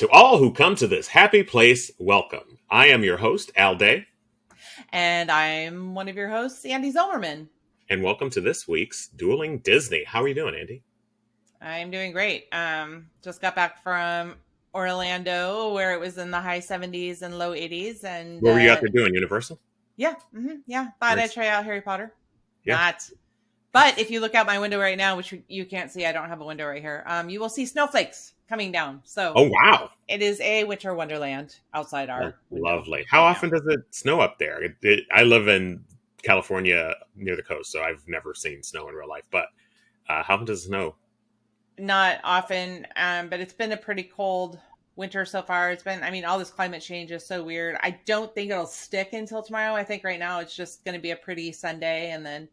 To all who come to this happy place, welcome. I am your host, Andee, And I'm one of your hosts, Andee Zilmerman. and welcome to this week's Dueling Disney. How are you doing, Andee? I'm doing great. Just got back from Orlando, where it was in the high 70s and low 80s, and What were you out there doing? Universal? yeah. Thought I'd Nice. try out Harry Potter. Yeah. Not, but if you look out my window right now, which you can't see, I don't have a window right here. You will see snowflakes coming down. So, Oh, wow. it is a winter wonderland outside our window. Lovely. How often does it snow up there? I live in California near the coast, so I've never seen snow in real life. But how often does it snow? Not often, but it's been a pretty cold winter so far. It's been, all this climate change is so weird. I don't think it'll stick until tomorrow. I think right now it's just going to be a pretty Sunday, and then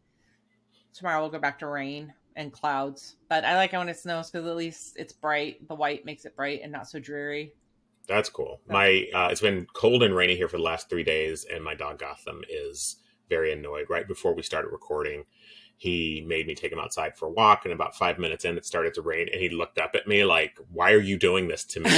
tomorrow we'll go back to rain and clouds. But I like it when it snows because at least it's bright. The white makes it bright and not so dreary. That's cool. It's been cold and rainy here for the last 3 days, and my dog Gotham is very annoyed. Right before we started recording, he made me take him outside for a walk, and about 5 minutes in, it started to rain, and he looked up at me like, "Why are you doing this to me?"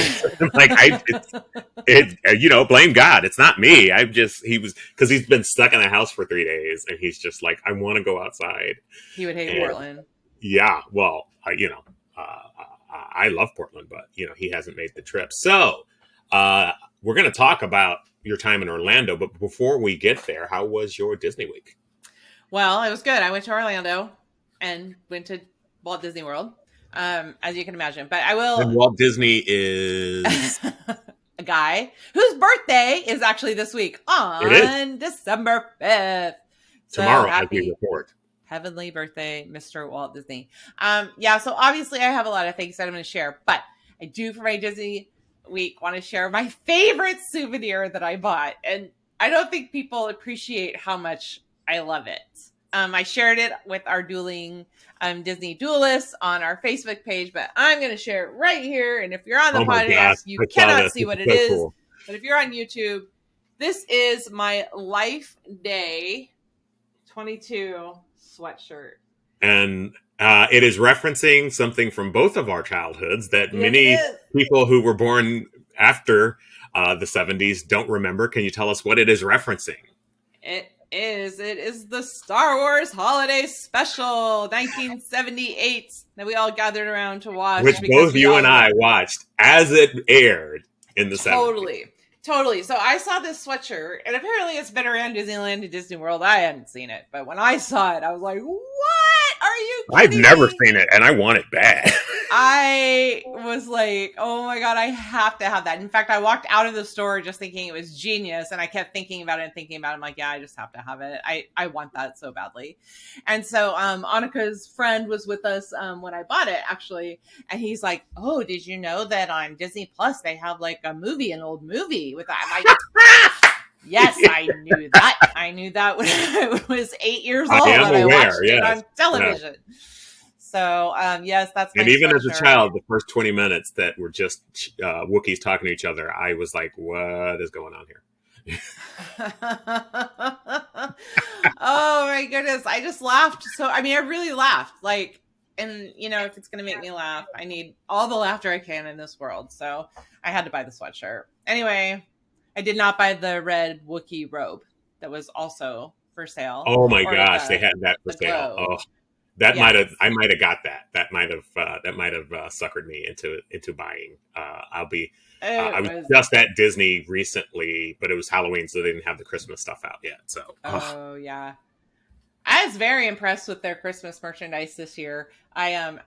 Blame God. It's not me. Because he's been stuck in the house for 3 days, and he's just like, "I want to go outside." He would hate Portland. Yeah, well, I love Portland, but he hasn't made the trip. So we're going to talk about your time in Orlando, but before we get there, how was your Disney week? Well, it was good. I went to Orlando and went to Walt Disney World, as you can imagine. But I will. And Walt Disney is a guy whose birthday is actually this week on December 5th. Tomorrow, as we report. Heavenly birthday, Mr. Walt Disney. So obviously I have a lot of things that I'm going to share, but I do for my Disney week want to share my favorite souvenir that I bought. And I don't think people appreciate how much I love it. I shared it with our dueling Disney duelists on our Facebook page, but I'm going to share it right here. And if you're on the podcast, you cannot see what it is. Cool. But if you're on YouTube, this is my Life Day 22 sweatshirt. And it is referencing something from both of our childhoods that many people who were born after the 70s don't remember. Can you tell us what it is referencing? It is the Star Wars Holiday Special 1978 that we all gathered around to watch. Which both you and I watched as it aired in the 70s. Totally. So I saw this sweatshirt, and apparently it's been around Disneyland and Disney World. I hadn't seen it, but when I saw it, I was like, what? Are you kidding I've never me? seen it, and I want it bad. I was like, oh my God, I have to have that. In fact, I walked out of the store just thinking it was genius, and I kept thinking about it. I'm like, yeah, I just have to have it. I want that so badly. And so Annika's friend was with us when I bought it, actually, and he's like, oh, did you know that on Disney Plus they have like an old movie with that? I'm like, yes, I knew that. I knew that when I was 8 years old and I watched it on television. Yeah. So, yes, that's my And even sweatshirt. As a child, the first 20 minutes that were just Wookiees talking to each other, I was like, what is going on here? Oh, my goodness. I just laughed. I really laughed. And, if it's going to make me laugh, I need all the laughter I can in this world. So I had to buy the sweatshirt. Anyway, I did not buy the red Wookiee robe that was also for sale. Oh, my gosh. They had that for sale. Glow. Oh. I might have got that. That might have suckered me into buying. I was just at Disney recently, but it was Halloween, so they didn't have the Christmas stuff out yet. So, yeah, I was very impressed with their Christmas merchandise this year.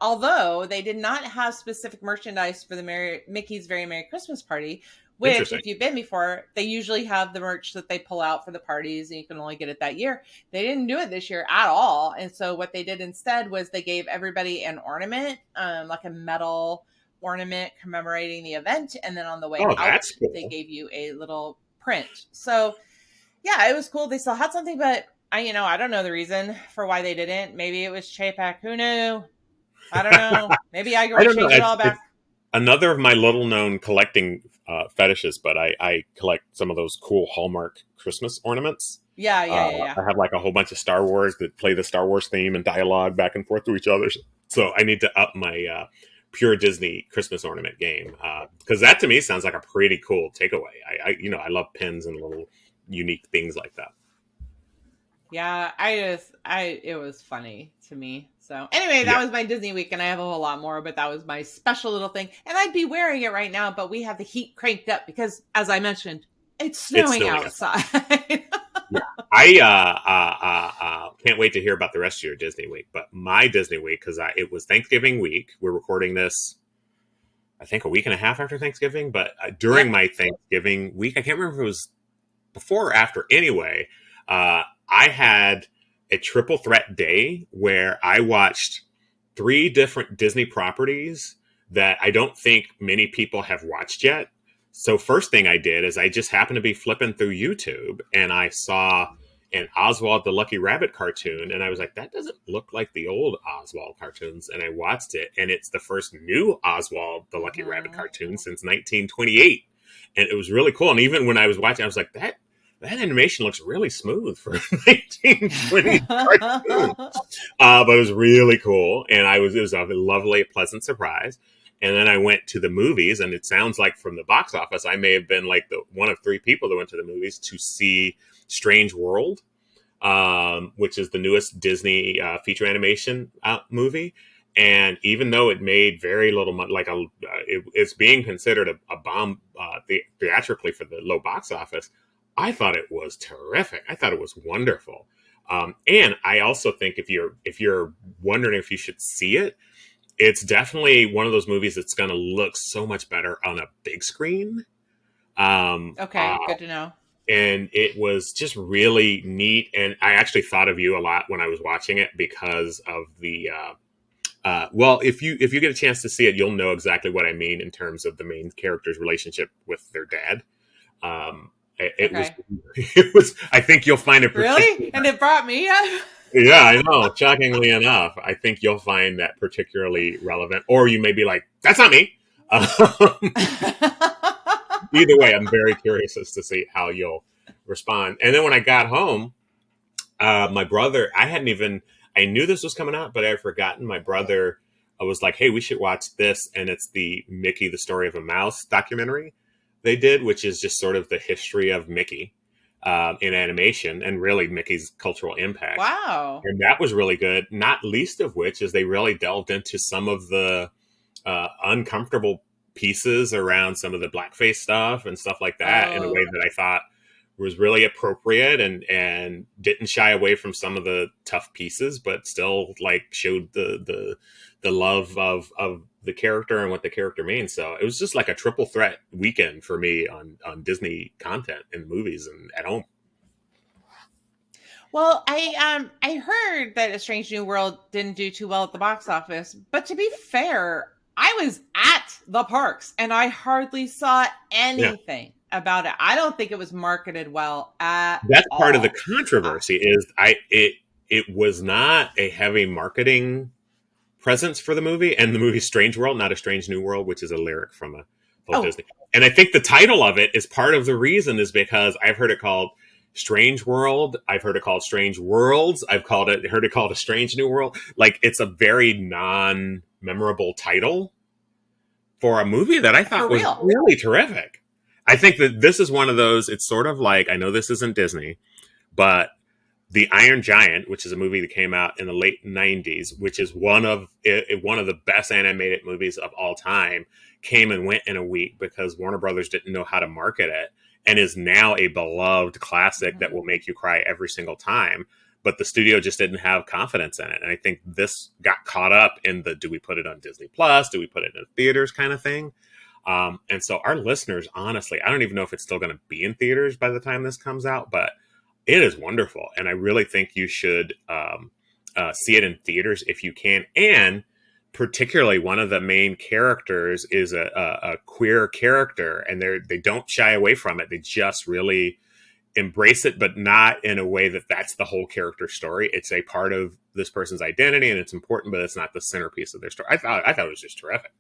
Although they did not have specific merchandise for the Mickey's Very Merry Christmas Party. Which, if you've been before, they usually have the merch that they pull out for the parties, and you can only get it that year. They didn't do it this year at all. And so what they did instead was they gave everybody an ornament, like a metal ornament commemorating the event. And then on the way out, cool. They gave you a little print. So, yeah, it was cool. They still had something, but I don't know the reason for why they didn't. Maybe it was Chapek. Who knew? I don't know. Maybe I changed it all back. Another of my little-known collecting fetishes, but I collect some of those cool Hallmark Christmas ornaments. Yeah. I have like a whole bunch of Star Wars that play the Star Wars theme and dialogue back and forth to each other. So I need to up my pure Disney Christmas ornament game, because that to me sounds like a pretty cool takeaway. I love pins and little unique things like that. Yeah, it was funny to me. So anyway, that Yeah, was my Disney week, and I have a whole lot more, but that was my special little thing. And I'd be wearing it right now, but we have the heat cranked up because, as I mentioned, it's it's snowing snowing outside. outside. Yeah, I can't wait to hear about the rest of your Disney week. But my Disney week, because it was Thanksgiving week. We're recording this, I think, a week and a half after Thanksgiving. But during Yep. my Thanksgiving week, I can't remember if it was before or after. Anyway, I had a triple threat day where I watched three different Disney properties that I don't think many people have watched yet. So first thing I did is I just happened to be flipping through YouTube and I saw an Oswald the Lucky Rabbit cartoon and I was like, that doesn't look like the old Oswald cartoons. And I watched it and it's the first new Oswald the Lucky Rabbit Mhm. cartoon since 1928. And it was really cool. And even when I was watching, I was like, that animation looks really smooth for a 1920 cartoon. But it was really cool, and it was a lovely, pleasant surprise. And then I went to the movies, and it sounds like from the box office, I may have been like the one of three people that went to the movies to see Strange World, which is the newest Disney feature animation movie. And even though it made very little money, it's being considered a bomb theatrically for the low box office, I thought it was terrific. I thought it was wonderful. And I also think if you're wondering if you should see it, it's definitely one of those movies that's going to look so much better on a big screen. Um, uh, Okay, good to know. and it was just really neat. And I actually thought of you a lot when I was watching it because of the. Well, if you get a chance to see it, you'll know exactly what I mean in terms of the main character's relationship with their dad. Um, it was, Okay. it was. I think you'll find it Really? particularly. And it brought me up? Yeah, I know. Shockingly enough, I think you'll find that particularly relevant, or you may be like, "That's not me." Um, Either way, I'm very curious as to see how you'll respond. And then when I got home, my brother, I knew this was coming out, but I had forgotten. My brother was like, "Hey, we should watch this," and it's the Mickey: The Story of a Mouse documentary they did, which is just sort of the history of Mickey in animation and really Mickey's cultural impact. Wow. And that was really good. Not least of which is they really delved into some of the uncomfortable pieces around some of the blackface stuff and stuff like that in a way Oh. that I thought was really appropriate and didn't shy away from some of the tough pieces, but still like showed the love of the character and what the character means. So it was just like a triple threat weekend for me on Disney content in the movies and at home. Well, I heard that A Strange New World didn't do too well at the box office, but to be fair, I was at the parks and I hardly saw Yeah. anything about it. I don't think it was marketed well at That's part of the all. Uh, controversy is it was not a heavy marketing presence for the movie, and the movie Strange World, not A Strange New World, which is a lyric from a Walt oh, Disney. And I think the title of it is part of the reason is because I've heard it called Strange World, I've heard it called Strange Worlds, heard it called A Strange New World. Like it's a very non memorable title for a movie that I for thought was real. really terrific. I think that this is one of those. It's sort of like I know this isn't Disney, but the Iron Giant, which is a movie that came out in the late '90s, which is one of the best animated movies of all time, came and went in a week because Warner Brothers didn't know how to market it, and is now a beloved classic that Mhm. will make you cry every single time. But the studio just didn't have confidence in it, and I think this got caught up in the "do we put it on Disney Plus? Do we put it in theaters?" kind of thing. And so our listeners, honestly, I don't even know if it's still going to be in theaters by the time this comes out, but it is wonderful, and I really think you should see it in theaters if you can. And particularly, one of the main characters is a queer character, and they don't shy away from it. They just really embrace it, but not in a way that that's the whole character story. It's a part of this person's identity, and it's important, but it's not the centerpiece of their story. I thought it was just terrific.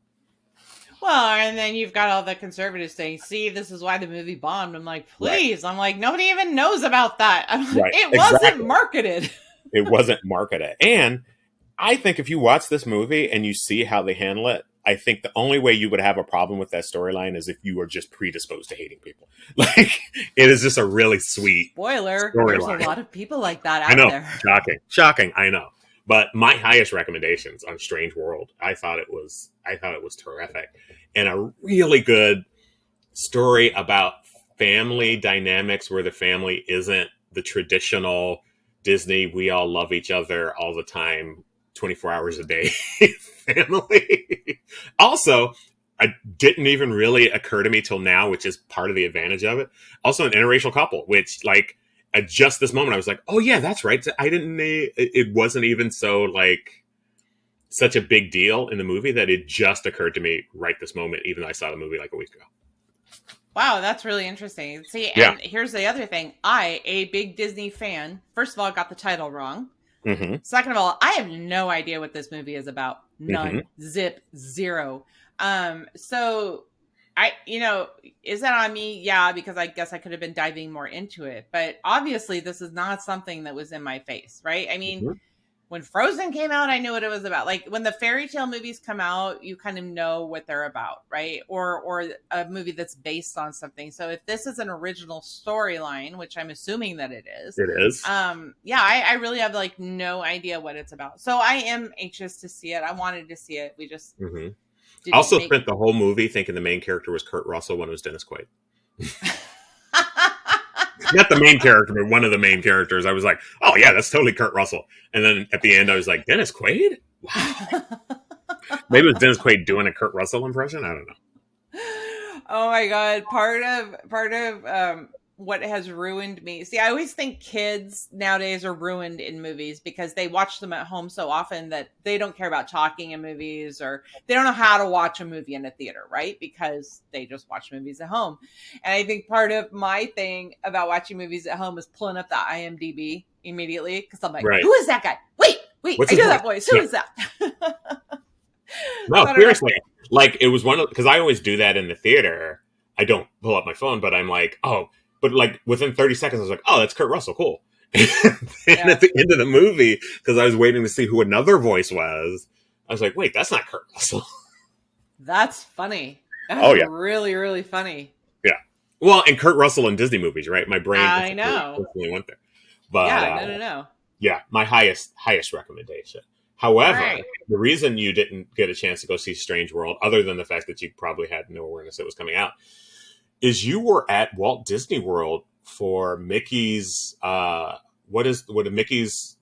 Well, and then you've got all the conservatives saying, "See, this is why the movie bombed." I'm like, Right, please. I'm like, nobody even knows about that. I'm like, right, it wasn't exactly. marketed. It wasn't marketed, and I think if you watch this movie and you see how they handle it, I think the only way you would have a problem with that storyline is if you are just predisposed to hating people. Like, it is just a really sweet Spoiler, there's a storyline. lot of people like that I out know, there. shocking. I know, but my highest recommendations on Strange World, I thought it was terrific, and a really good story about family dynamics where the family isn't the traditional Disney, we all love each other all the time, 24 hours a day family. Also, I didn't even really occur to me till now, which is part of the advantage of it. Also, an interracial couple, which, like, at just this moment, I was like, oh yeah, that's right. I didn't, it wasn't even so, like, such a big deal in the movie that it just occurred to me right this moment, even though I saw the movie like a week ago. Wow, that's really interesting. See, Yeah. and here's the other thing. I, a big Disney fan, first of all, got the title wrong. Mm-hmm. Second of all, I have no idea what this movie is about. None. Mm-hmm. Zip. Zero. So is that on me? Yeah, because I guess I could have been diving more into it. But obviously this is not something that was in my face, right? I mean, Mm-hmm. when Frozen came out, I knew what it was about. Like, when the fairy tale movies come out, you kind of know what they're about, right? Or a movie that's based on something. So if this is an original storyline, which I'm assuming that it is, I really have like no idea what it's about. So I am anxious to see it. I wanted to see it. We just Mm-hmm. didn't Also spent the whole movie thinking the main character was Kurt Russell when it was Dennis Quaid. Not the main character, but one of the main characters. I was like, oh yeah, that's totally Kurt Russell. And then at the end, I was like, Dennis Quaid? Wow. Maybe it was Dennis Quaid doing a Kurt Russell impression. I don't know. Oh my God. Part of what has ruined me. See, I always think kids nowadays are ruined in movies because they watch them at home so often that they don't care about talking in movies, or they don't know how to watch a movie in a theater, right? Because they just watch movies at home. And I think part of my thing about watching movies at home is pulling up the IMDb immediately because I'm like, Who is that guy? Wait, what's I know that voice. Who is that? No, seriously. Like, it was one of, because I always do that in the theater. I don't pull up my phone, but I'm like, oh, but like within 30 seconds, I was like, oh, that's Kurt Russell. Cool. And at the end of the movie, because I was waiting to see who another voice was, I was like, wait, that's not Kurt Russell. That's funny. That's really, really funny. Yeah. Well, and Kurt Russell in Disney movies, right? My brain I know. went there. But no. Yeah, my highest recommendation. However, the reason you didn't get a chance to go see Strange World, other than the fact that you probably had no awareness it was coming out, is you were at Walt Disney World for Mickey's. What is the Mickey's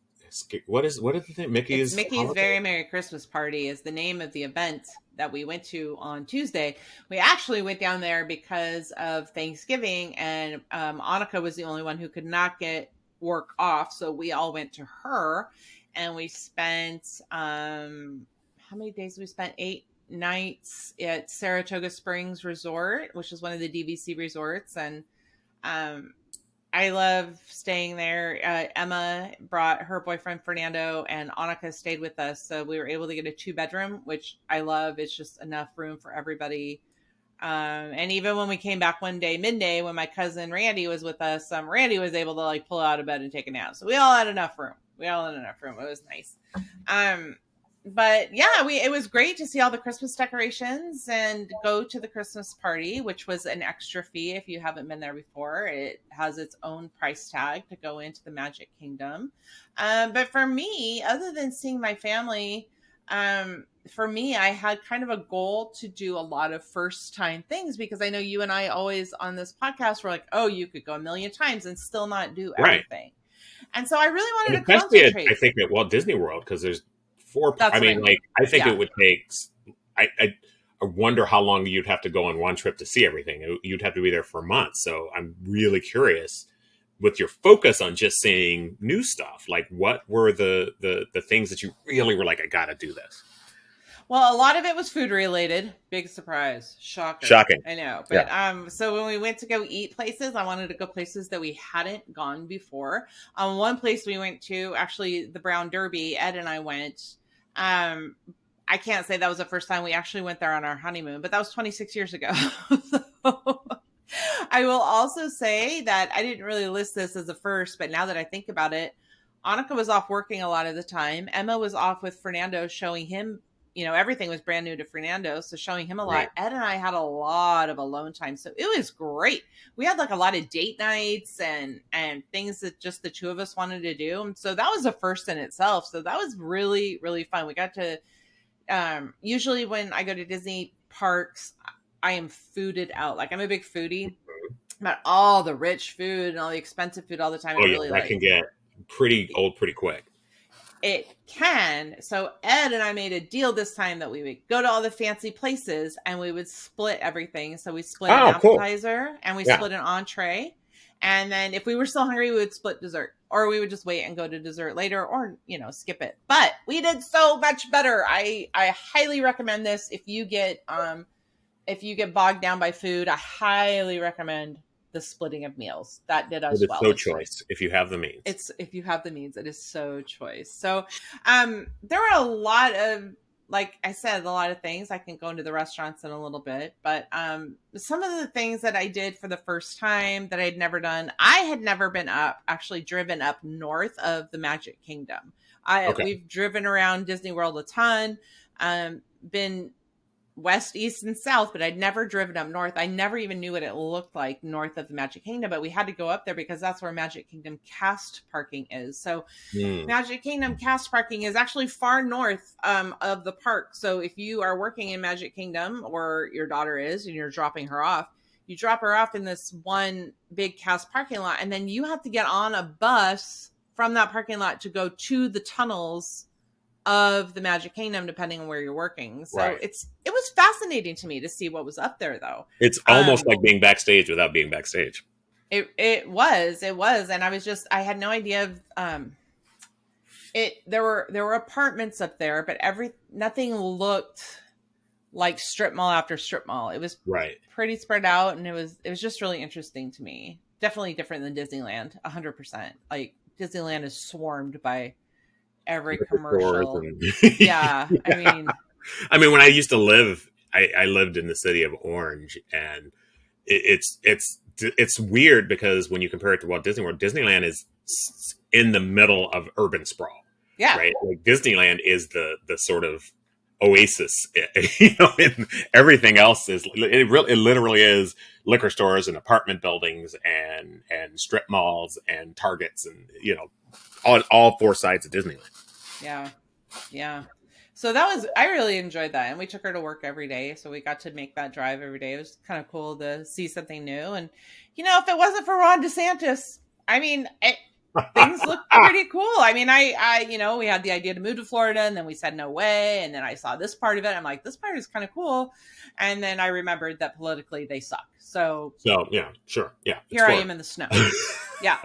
Mickey's Very Merry Christmas Party is the name of the event that we went to on Tuesday. We actually went down there because of Thanksgiving, and Annika was the only one who could not get work off, so we all went to her, and we spent how many days? We spent 8 nights at Saratoga Springs Resort, which is one of the DVC resorts, and I love staying there. Emma brought her boyfriend Fernando, and Annika stayed with us, so we were able to get a 2-bedroom, which I love. It's just enough room for everybody. And even when we came back one day midday, when my cousin Randy was with us, Randy was able to like pull out of bed and take a nap, so we all had enough room. It was nice. But yeah, it was great to see all the Christmas decorations and go to the Christmas party, which was an extra fee if you haven't been there before. It has its own price tag to go into the Magic Kingdom. But for me, other than seeing my family, for me, I had kind of a goal to do a lot of first time things, because I know you and I always on this podcast were like, oh, you could go a million times and still not do everything. Right. And so I really wanted to concentrate. I think at Walt Disney World, because there's 4. That's I think it would take. I wonder how long you'd have to go on one trip to see everything. You'd have to be there for months. So I'm really curious, with your focus on just seeing new stuff, like what were the things that you really were like, I got to do this. Well, a lot of it was food related. Big surprise. Shocking. I know. But so when we went to go eat places, I wanted to go places that we hadn't gone before. One place we went to, actually the Brown Derby, Ed and I went. I can't say that was the first time we actually went there on our honeymoon, but that was 26 years ago. So I will also say that I didn't really list this as a first, but now that I think about it, Annika was off working a lot of the time. Emma was off with Fernando, showing him everything was brand new to Fernando. So showing him a lot. Right. Ed and I had a lot of alone time. So it was great. We had like a lot of date nights and things that just the two of us wanted to do. And so that was a first in itself. So that was really, really fun. We got to, usually when I go to Disney parks, I am fooded out. Like I'm a big foodie about all the rich food and all the expensive food all the time. Oh And yeah, really that like can get pretty old pretty quick. it can. So Ed and I made a deal this time that we would go to all the fancy places and we would split everything. So we split an Oh, cool. appetizer and we Yeah. split an entree. And then if we were still hungry, we would split dessert, or we would just wait and go to dessert later, or skip it. But we did so much better. I highly recommend this if you get bogged down by food. I highly recommend the splitting of meals. That did us It is well. so choice if you have the means. It's if you have the means, it is so choice. So there were a lot of, like I said, a lot of things. I can go into the restaurants in a little bit, but some of the things that I did for the first time that I'd never done, I had never been actually driven up north of the Magic Kingdom. We've driven around Disney World a ton, been west, east, and south, but I'd never driven up north. I never even knew what it looked like north of the Magic Kingdom, but we had to go up there because that's where Magic Kingdom cast parking is. So Magic Kingdom cast parking is actually far north of the park. So if you are working in Magic Kingdom, or your daughter is, and you're dropping her off, you drop her off in this one big cast parking lot, and then you have to get on a bus from that parking lot to go to the tunnels of the Magic Kingdom, depending on where you're working. So Right. it was fascinating to me to see what was up there, though. It's almost like being backstage without being backstage. It was, and I had no idea of there were apartments up there, but nothing looked like strip mall after strip mall. It was right, pretty spread out, and it was just really interesting to me. Definitely different than Disneyland, 100%. Like Disneyland is swarmed by every commercial. Yeah. I mean, when I used to live, I lived in the city of Orange, and it's weird because when you compare it to Walt Disney World, Disneyland is in the middle of urban sprawl. Yeah. Right. Like Disneyland is the sort of oasis, and everything else is it literally is liquor stores and apartment buildings and strip malls and Targets and all four sides of Disneyland. Yeah. So I really enjoyed that. And we took her to work every day. So we got to make that drive every day. It was kind of cool to see something new. And, if it wasn't for Ron DeSantis, things looked pretty cool. We had the idea to move to Florida, and then we said no way. And then I saw this part of it. I'm like, this part is kind of cool. And then I remembered that politically they suck. So yeah, sure. Yeah. Here I am in the snow. Yeah.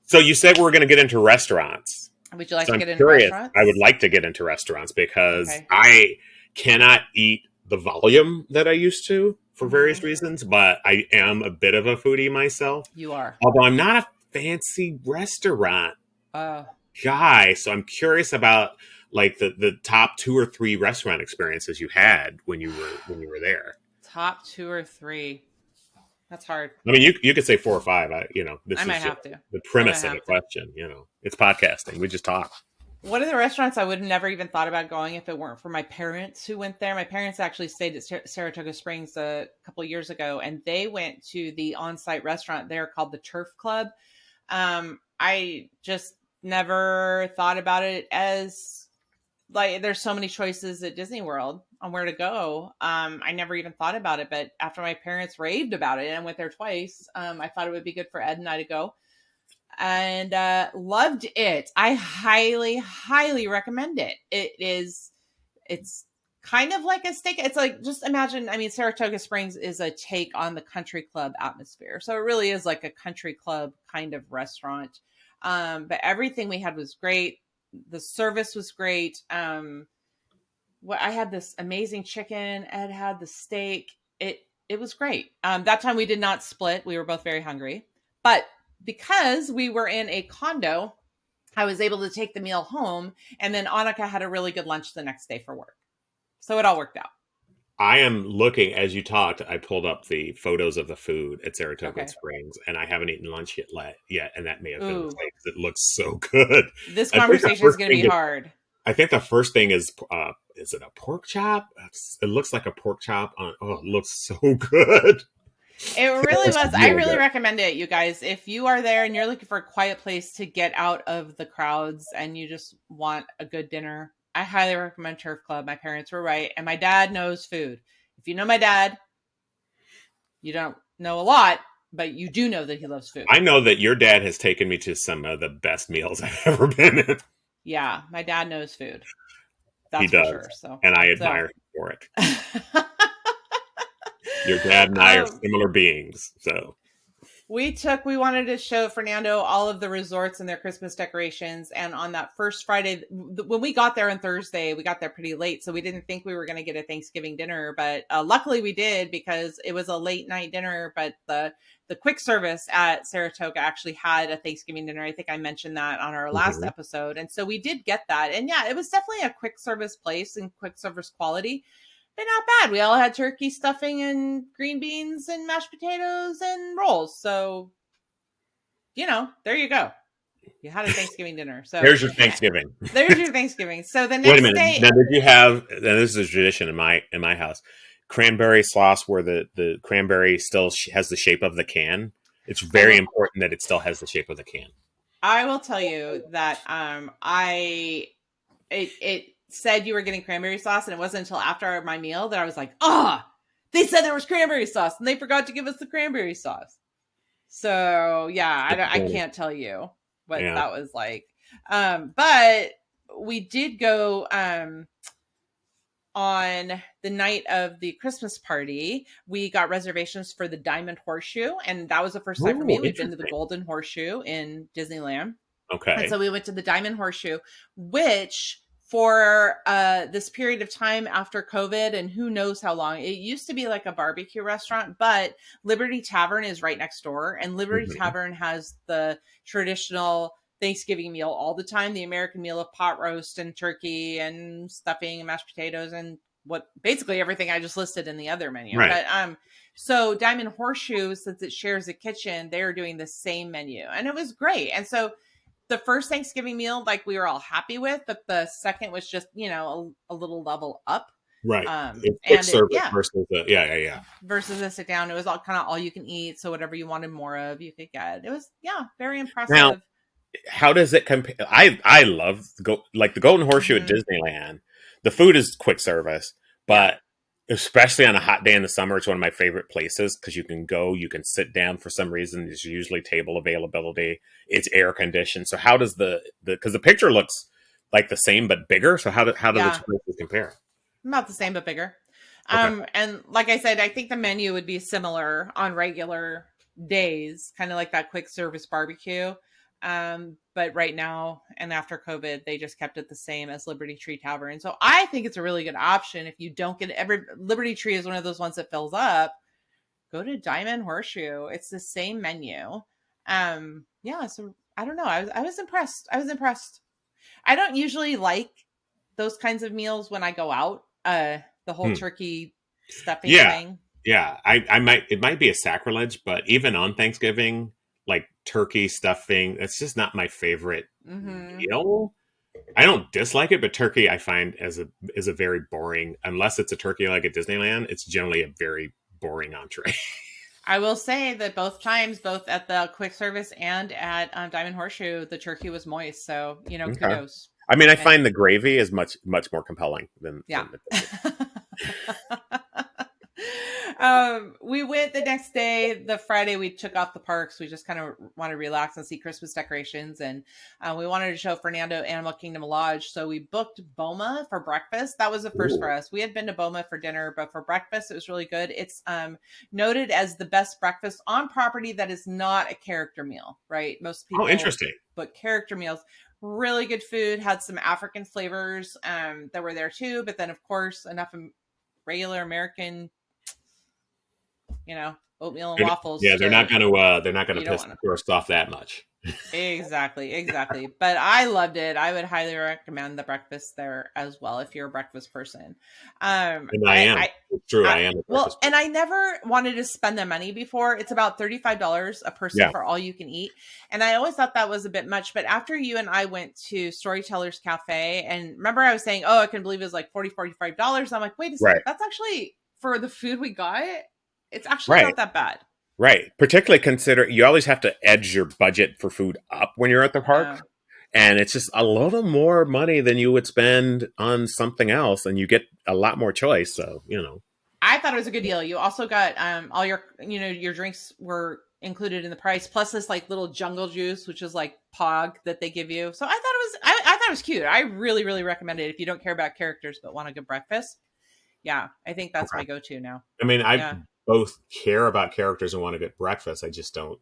So you said we're going to get into restaurants. Would you like to get into restaurants? I would like to get into restaurants because I cannot eat the volume that I used to for various reasons, but I am a bit of a foodie myself. You are. Although I'm not a fancy restaurant guy. So I'm curious about like the top 2 or 3 restaurant experiences you had when you were there. Top 2 or 3. That's hard. I mean, you could say 4 or 5. This I might is have to. The premise of the question. It's podcasting. We just talk. One of the restaurants I would have never even thought about going if it weren't for my parents who went there. My parents actually stayed at Saratoga Springs a couple of years ago, and they went to the on-site restaurant there called the Turf Club. I just never thought about it as like there's so many choices at Disney World on where to go. I never even thought about it, but after my parents raved about it and I went there twice, I thought it would be good for Ed and I to go, and loved it. I highly, highly recommend it. It's kind of like a steak. It's like, just imagine, Saratoga Springs is a take on the country club atmosphere. So it really is like a country club kind of restaurant. But everything we had was great. The service was great. I had this amazing chicken. Ed had the steak. It was great. That time we did not split. We were both very hungry, but because we were in a condo, I was able to take the meal home, and then Annika had a really good lunch the next day for work. So it all worked out. I am looking, as you talked, I pulled up the photos of the food at Saratoga Springs, and I haven't eaten lunch yet, and that may have been a mistake because it looks so good. This conversation is going to be hard. I think the first thing is is it a pork chop? It looks like a pork chop on. Oh, it looks so good. It It really was was. I really really good. recommend it, you guys. If you are there and you're looking for a quiet place to get out of the crowds and you just want a good dinner, I highly recommend Turf Club. My parents were right, and my dad knows food. If you know my dad, you don't know a lot, but you do know that he loves food. I know that your dad has taken me to some of the best meals I've ever been in. Yeah, my dad knows food. He That's for does, sure. So, and I so. admire him for it. Your dad and I are um, similar beings, so. we wanted to show Fernando all of the resorts and their Christmas decorations. And on that first Friday, when we got there on Thursday, we got there pretty late. So we didn't think we were going to get a Thanksgiving dinner, but luckily we did, because it was a late night dinner. But the quick service at Saratoga actually had a Thanksgiving dinner. I think I mentioned that on our last Mhm. episode. And so we did get that. And yeah, it was definitely a quick service place and quick service quality. But not bad. We all had turkey stuffing and green beans and mashed potatoes and rolls. So, there you go. You had a Thanksgiving dinner. So There's your Thanksgiving. there's your Thanksgiving. So the Wait a next minute. day, Now, did you have? And this is a tradition in my house. Cranberry sauce, where the cranberry still has the shape of the can. It's I very will important that it still has the shape of the can. I will tell you that I it said you were getting cranberry sauce, and it wasn't until after my meal that I was like, they said there was cranberry sauce and they forgot to give us the cranberry sauce. So yeah, I Disappointing. can't tell you what Yeah. that was like. But we did go on the night of the Christmas party. We got reservations for the Diamond Horseshoe, and that was the first time for me. Oh, We'd been to the interesting. Golden Horseshoe in Disneyland. And Okay. so we went to the Diamond Horseshoe, which for this period of time after COVID, and who knows how long, it used to be like a barbecue restaurant, but Liberty Tavern is right next door. And Liberty Hmm. Tavern has the traditional Thanksgiving meal all the time, the American meal of pot roast and turkey and stuffing and mashed potatoes and what basically everything I just listed in the other menu. Right. But so Diamond Horseshoe, since it shares a kitchen, they're doing the same menu. And it was great. And so the first Thanksgiving meal, like, we were all happy with, but the second was just, a little level up. Right. It's quick And service yeah, versus yeah, yeah, yeah. versus a sit down, it was all kind of all you can eat. So whatever you wanted more of, you could get. It was, yeah, very Now, impressive. how does it compare? I love like the Golden Horseshoe at Hmm. Disneyland. The food is quick service, Yeah. but especially on a hot day in the summer, it's one of my favorite places because you can sit down for some reason. There's usually table availability. It's air conditioned. So how does the because the picture looks like the same but bigger? So how do the Yeah. two places compare? About the same, but bigger. Okay. And like I said, I think the menu would be similar on regular days, kind of like that quick service barbecue. But right now and after COVID, they just kept it the same as Liberty Tree Tavern. So I think it's a really good option if you don't get Liberty Tree is one of those ones that fills up. Go to Diamond Horseshoe. It's the same menu. Yeah, so I don't know. I was impressed. I was impressed. I don't usually like those kinds of meals when I go out. The whole Hmm. turkey stuffing Yeah, thing. yeah. I might it might be a sacrilege, but even on Thanksgiving, like turkey stuffing, it's just not my favorite Mm-hmm. meal. I don't dislike it, but turkey I find as a very boring. Unless it's a turkey like at Disneyland, it's generally a very boring entree. I will say that both times, both at the quick service and at Diamond Horseshoe, the turkey was moist. So, Okay. kudos. I mean, I And find the gravy is much more compelling yeah. than the turkey. We went the next day, the Friday we took off the parks. We just kind of want to relax and see Christmas decorations. And we wanted to show Fernando Animal Kingdom Lodge. So we booked Boma for breakfast. That was a first for Ooh. us. We had been to Boma for dinner, but for breakfast, it was really good. It's noted as the best breakfast on property that is not a character meal, right? Most Oh, people interesting. book character meals. Really good food, had some African flavors that were there too. But then, of course, enough regular American oatmeal and waffles Yeah, to, they're not gonna you don't piss want the to. tourist off that much. Exactly. But I loved it. I would highly recommend the breakfast there as well if you're a breakfast person. Um, And I I, am. I, It's true. I I am a well, breakfast and person. I never wanted to spend the money before. It's about $35 a person Yeah. for all you can eat, and I always thought that was a bit much. But after you and I went to Storytellers Cafe, and remember I was saying, oh, I couldn't believe it was like $45. I'm like, wait a Right. second, that's actually for the food we got. It's actually Right. not that bad. Right. Particularly consider you always have to edge your budget for food up when you're at the park. Yeah. And it's just a little more money than you would spend on something else, and you get a lot more choice. So, I thought it was a good deal. You also got all your your drinks were included in the price, plus this like little jungle juice, which is like pog that they give you. So I thought it was cute. I really, really recommend it if you don't care about characters but want a good breakfast. Yeah, I think that's my okay. go-to now. I mean, I Yeah. both care about characters and want to get breakfast. I just don't,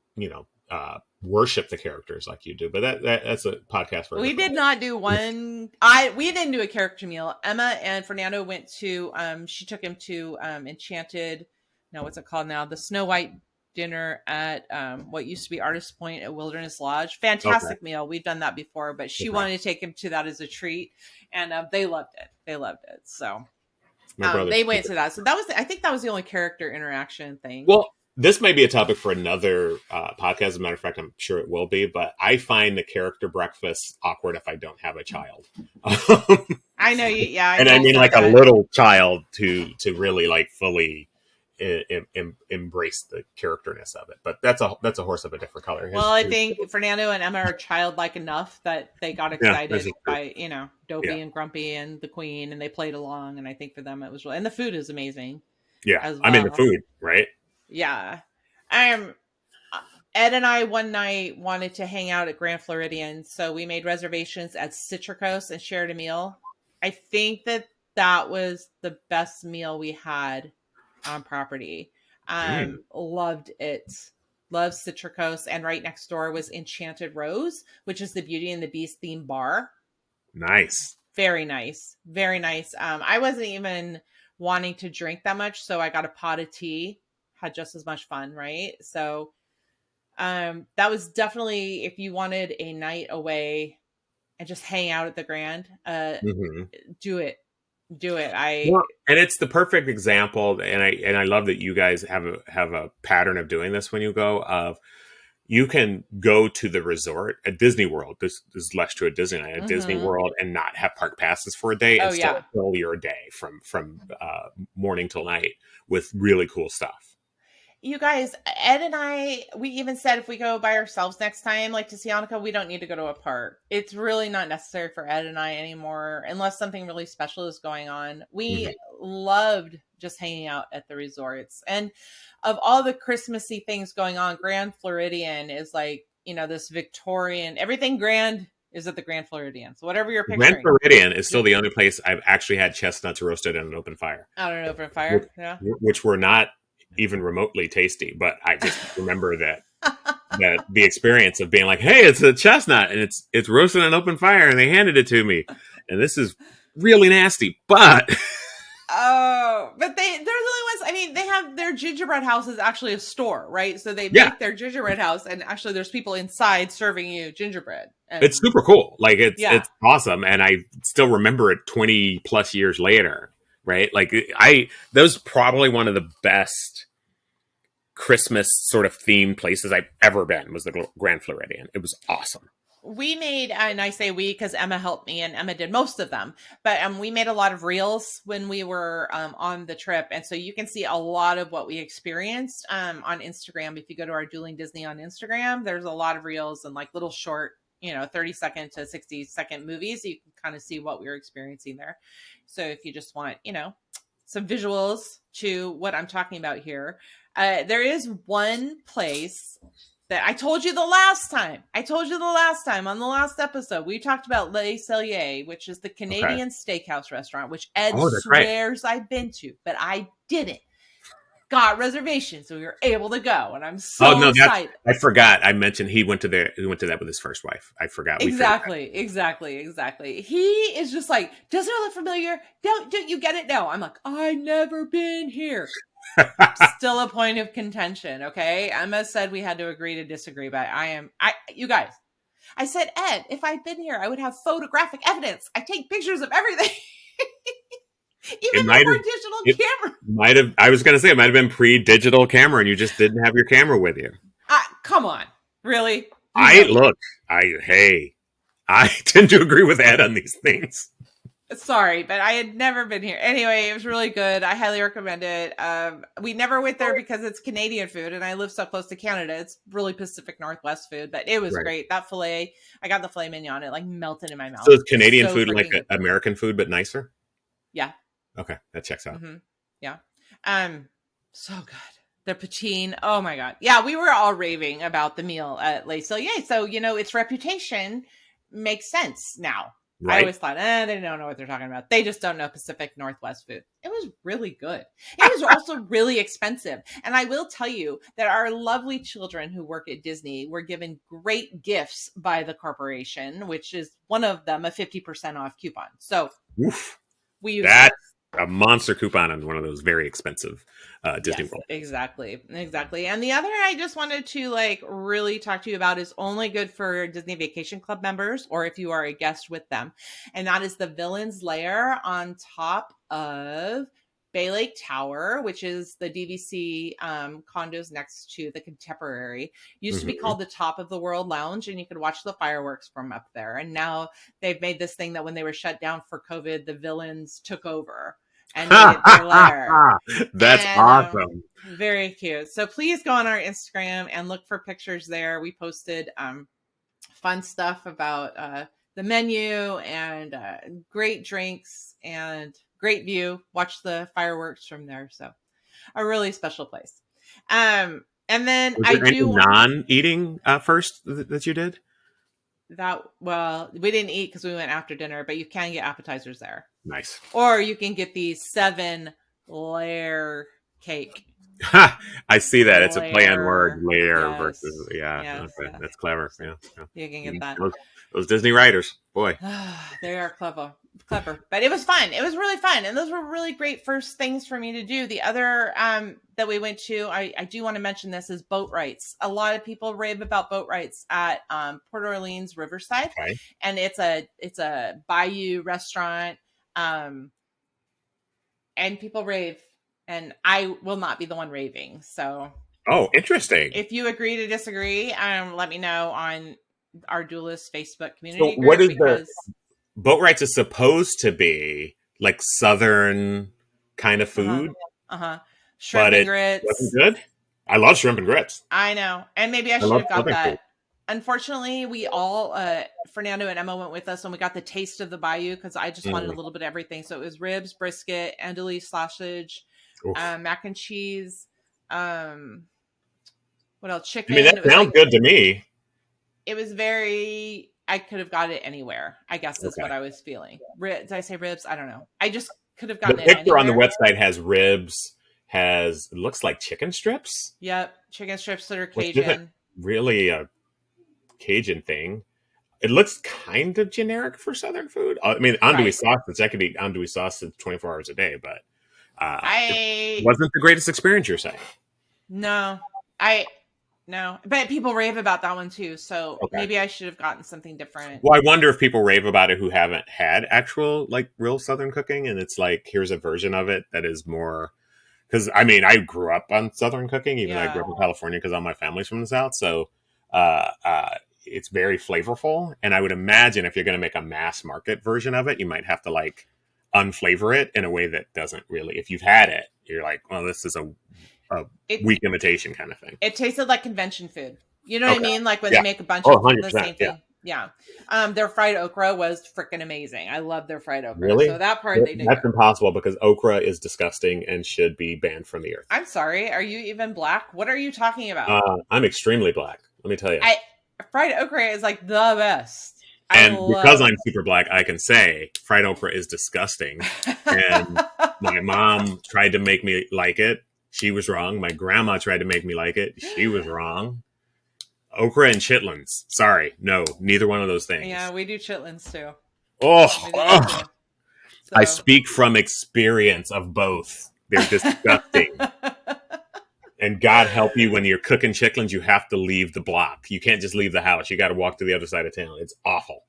worship the characters like you do. But that's a podcast for a We different did not do day. one. We didn't do a character meal. Emma and Fernando went to. She took him to Enchanted. No, what's it called now? The Snow White dinner at what used to be Artist Point at Wilderness Lodge. Okay. Fantastic meal. We've done that before, but she Okay. wanted to take him to that as a treat, and they loved it. They loved it. So My brother. they went to that. So that was. I think that was the only character interaction thing. Well, this may be a topic for another podcast. As a matter of fact, I'm sure it will be. But I find the character breakfast awkward if I don't have a child. I know you. Yeah, I And I both mean said like a that. little child to really like fully embrace the characterness of it. But that's a horse of a different color. Well, I think Fernando and Emma are childlike enough that they got Yeah, excited this is true. by, Dopey Yeah, and Grumpy and the Queen, and they played along. And I think for them it was really, and the food is amazing yeah. as I mean the well. food, right? Yeah. Um, Ed and I one night wanted to hang out at Grand Floridian, so we made reservations at Citricos and shared a meal. I think that was the best meal we had on property. Mm, Loved it. Loved Citricos, and right next door was Enchanted Rose, which is the Beauty and the Beast theme bar. nice. Very nice, very nice. I wasn't even wanting to drink that much, so I got a pot of tea. Had just as much fun, right? So that was definitely if you wanted a night away and just hang out at the Grand, Hmm. do it. Do it. I Well, and it's the perfect example, and I love that you guys have a pattern of doing this when you go. Of you can go to the resort at Disney World. This is less true at Disneyland. At Disney Mhm. World, and not have park passes for a day, Oh and still yeah. fill your day from morning till night with really cool stuff. You guys, Ed and I, we even said if we go by ourselves next time, like to see Annika, we don't need to go to a park. It's really not necessary for Ed and I anymore, unless something really special is going on. We Hmm. loved just hanging out at the resorts. And of all the Christmassy things going on, Grand Floridian is like, this Victorian, everything grand is at the Grand Floridian. So whatever you're Grand picturing, Floridian is still just the only place I've actually had chestnuts roasted in an open fire, out and open which, fire. Yeah. which were not even remotely tasty. But I just remember that the experience of being like, "Hey, it's a chestnut and it's roasted in an open fire," and they handed it to me, and this is really nasty. But Oh, but they're the only ones. I mean, they have their gingerbread house is actually a store, right? So they yeah, make their gingerbread house, and actually, there's people inside serving you gingerbread. it's And super cool. Like yeah, it's awesome, and I still remember it 20 plus years later. Right? Like that was probably one of the best Christmas sort of themed places I've ever been. Was the Grand Floridian? It was awesome. we made, and I say we because Emma helped me, and Emma did most of them. But we made a lot of reels when we were on the trip, and so you can see a lot of what we experienced on Instagram. If you go to our Dueling Disney on Instagram, there's a lot of reels and like little short, 30-second to 60-second movies. So you can kind of see what we were experiencing there. So if you just want, some visuals to what I'm talking about here, there is one place that I told you the last time. I told you the last time on the last episode. We talked about Le Cellier, which is the Okay. Canadian steakhouse restaurant, which Ed Oh, that's right. swears I've been to, but I didn't. Got reservations, so we were able to go, and I'm so Oh no, excited. I forgot. I mentioned he went to that with his first wife. I forgot. Exactly. He is just like, doesn't it look familiar? Don't you get it? No. I'm like, I've never been here. Still a point of contention. Okay, Emma said we had to agree to disagree, but you guys. I said, Ed, if I'd been here, I would have photographic evidence. I take pictures of everything, It even might before have. digital It camera. might have. I was going to say it might have been pre-digital camera, and you just didn't have your camera with you. Come on, really? I Really? look. I tend to agree with Ed on these things. Sorry, but I had never been here. Anyway, it was really good. I highly recommend it. We never went there because it's Canadian food, and I live so close to Canada. It's really Pacific Northwest food, but it was Right. great. That filet, I got the filet mignon. It like melted in my So mouth. is Canadian So food like freaking good. American food but nicer? Yeah. Okay, that checks out. Mm-hmm. Yeah. So good. The poutine. Oh my god. Yeah, we were all raving about the meal at Les Celliers. So its reputation makes sense now. I Right? always thought, they don't know what they're talking about. They just don't know Pacific Northwest food. It was really good. It was also really expensive. And I will tell you that our lovely children who work at Disney were given great gifts by the corporation, which is one of them a 50% off coupon. So Oof. we used it. That's a monster coupon on one of those very expensive Disney Yes, World. exactly. Exactly. And the other I just wanted to like really talk to you about is only good for Disney Vacation Club members or if you are a guest with them. And that is the Villains Lair on top of Bay Lake Tower, which is the DVC condos next to the Contemporary. Used to be Mm-hmm. called the Top of the World Lounge, and you could watch the fireworks from up there. And now they've made this thing that when they were shut down for COVID, the villains took over and made it their lair. That's And awesome. very cute. So please go on our Instagram and look for pictures there. We posted fun stuff about the menu and great drinks and great view. Watch the fireworks from there. So a really special place. And then Was I there any do want non-eating first that you did? that. Well, we didn't eat because we went after dinner, but you can get appetizers there. Nice. Or you can get the 7-layer cake. I see that. It's a play on word, Layer. layer Yes. versus, yeah. Yes. Okay, Yes. that's clever. So Yeah, yeah. you can get that. Those Disney writers, boy. They are clever. Clever. But it was fun. It was really fun. And those were really great first things for me to do. The other that we went to, I do want to mention this, is boat rides. A lot of people rave about boat rides at Port Orleans Riverside. Okay. And it's a bayou restaurant. And people rave. And I will not be the one raving. So Oh, interesting. if you agree to disagree, let me know on our Duelist Facebook community So what group is because boat rights is supposed to be like Southern kind of food, shrimp but and it wasn't grits. good. I love shrimp and grits. I know, and maybe I I should love have got Southern food. that. Unfortunately, we all Fernando and Emma went with us, and we got the taste of the bayou because I just wanted a little bit of everything. So it was ribs, brisket, Andee sausage, mac and cheese. What else? Chicken. I mean, that It was sounds like good to me. it was very. I could have got it anywhere. I guess is Okay. what I was feeling. Did I say ribs? I don't know. I just could have The gotten it picture on the anywhere. website has ribs, it looks like chicken strips. Yep, chicken strips that are Which isn't Cajun. really a Cajun thing. It looks kind of generic for Southern food. I mean, andouille Right. sausage, I could eat andouille sausage 24 hours a day, but it I wasn't the greatest experience, you're saying. no, no, but people rave about that one too. So Okay. maybe I should have gotten something different. Well, I wonder if people rave about it who haven't had actual, like, real Southern cooking, and it's like, here's a version of it that is more. Because, I mean, I grew up on Southern cooking, even though I grew up in California because all my family's from the South. So it's very flavorful. And I would imagine if you're going to make a mass market version of it, you might have to, like, unflavor it in a way that doesn't really. If you've had it, you're like, well, this is a weak imitation kind of thing. It tasted like convention food. You know what I mean? Like when they make a bunch Oh, of the same thing. Yeah. Their fried okra was freaking amazing. I love their fried okra. Really? So that part they did. That's impossible because okra is disgusting and should be banned from the earth. I'm sorry. Are you even black? What are you talking about? I'm extremely black. Let me tell you. Fried okra is like the best. And because I'm super black, I can say fried okra is disgusting. And my mom tried to make me like it. She was wrong. My grandma tried to make me like it. She was wrong. Okra and chitlins. Sorry. No, neither one of those things. Yeah, we do chitlins too. Oh, So, I speak from experience of both. They're disgusting. And God help you, when you're cooking chitlins, you have to leave the block. You can't just leave the house. You got to walk to the other side of town. It's awful.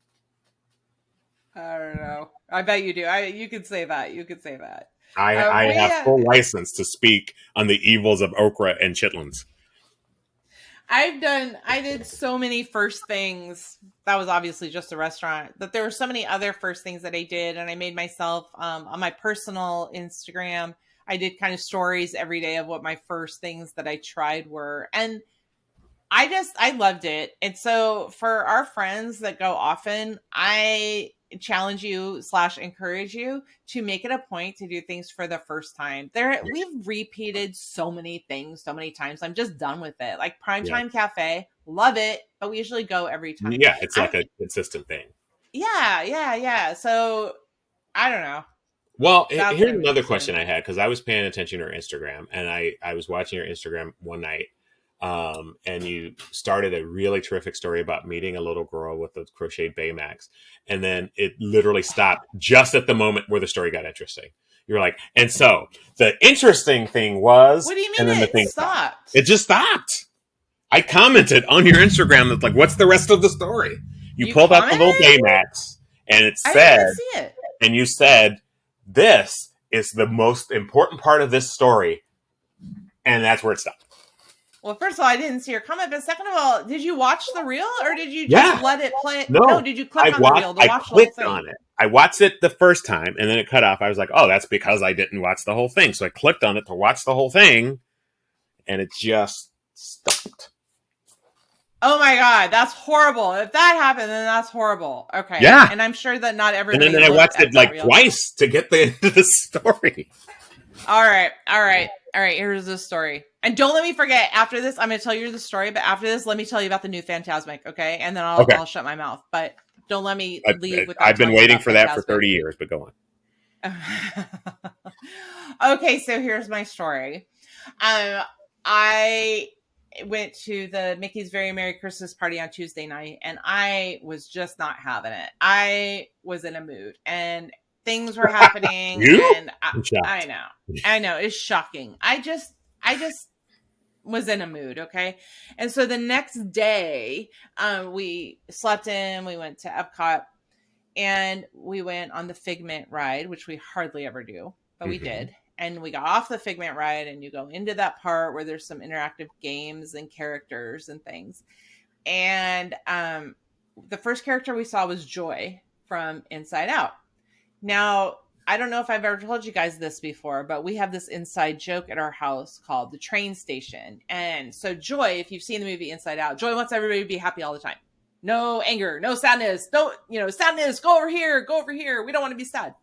I don't know. I bet you do. You could say that. You could say that. I We have full license to speak on the evils of okra and chitlins. I did so many first things. That was obviously just a restaurant, but there were so many other first things that I did. And I made myself, on my personal Instagram, I did kind of stories every day of what my first things that I tried were. And I loved it. And so for our friends that go often, I challenge you / encourage you to make it a point to do things for the first time. We've repeated so many things so many times. I'm just done with it. Like Primetime Cafe, love it, but we usually go every time. Yeah, it's like a consistent thing. Yeah. So I don't know. Well, here's another question I had, because I was paying attention to her Instagram, and I was watching her Instagram one night. And you started a really terrific story about meeting a little girl with a crocheted Baymax. And then it literally stopped just at the moment where the story got interesting. You were like, and so the interesting thing was, what do you mean and then the thing stopped? It just stopped. I commented on your Instagram that's like, what's the rest of the story? You pulled out the little Baymax, and it said, I didn't see it. And you said, this is the most important part of this story. And that's where it stopped. Well, first of all, I didn't see your comment, but second of all, did you watch the reel or did you just let it play? No, did you click on the reel to watch the whole thing? I clicked on it. I watched it the first time, and then it cut off. I was like, oh, that's because I didn't watch the whole thing. So I clicked on it to watch the whole thing, and it just stopped. Oh my God, that's horrible. If that happened, then that's horrible. Okay. Yeah. And I'm sure that not everybody. And then I watched it like twice to get the end of the story. All right. Here's the story. And don't let me forget, after this, I'm going to tell you the story, but after this, let me tell you about the new Phantasmic, okay? And then I'll shut my mouth. But don't let me leave without I've been waiting for that for 30 years, but go on. Okay, so here's my story. I went to the Mickey's Very Merry Christmas party on Tuesday night, and I was just not having it. I was in a mood, and things were happening. And I know it's shocking. I just was in a mood. Okay. And so the next day, we slept in, we went to Epcot, and we went on the Figment ride, which we hardly ever do, but we did. And we got off the Figment ride, and you go into that part where there's some interactive games and characters and things. And the first character we saw was Joy from Inside Out. Now, I don't know if I've ever told you guys this before, but we have this inside joke at our house called the train station. And so Joy, if you've seen the movie Inside Out, Joy wants everybody to be happy all the time. No anger, no sadness, sadness, go over here. We don't want to be sad.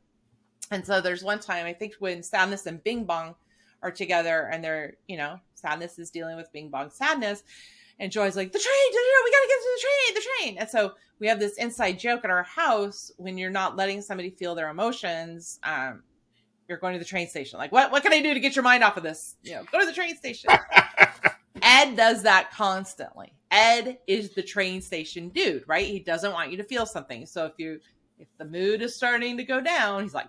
And so there's one time, I think, when Sadness and Bing Bong are together, and they're, Sadness is dealing with Bing Bong's sadness. And Joy's like, the train, we got to get to the train. And so we have this inside joke at our house: when you're not letting somebody feel their emotions, you're going to the train station. Like, what can I do to get your mind off of this? Go to the train station. Ed does that constantly. Ed is the train station dude, right? He doesn't want you to feel something. So if the mood is starting to go down, he's like,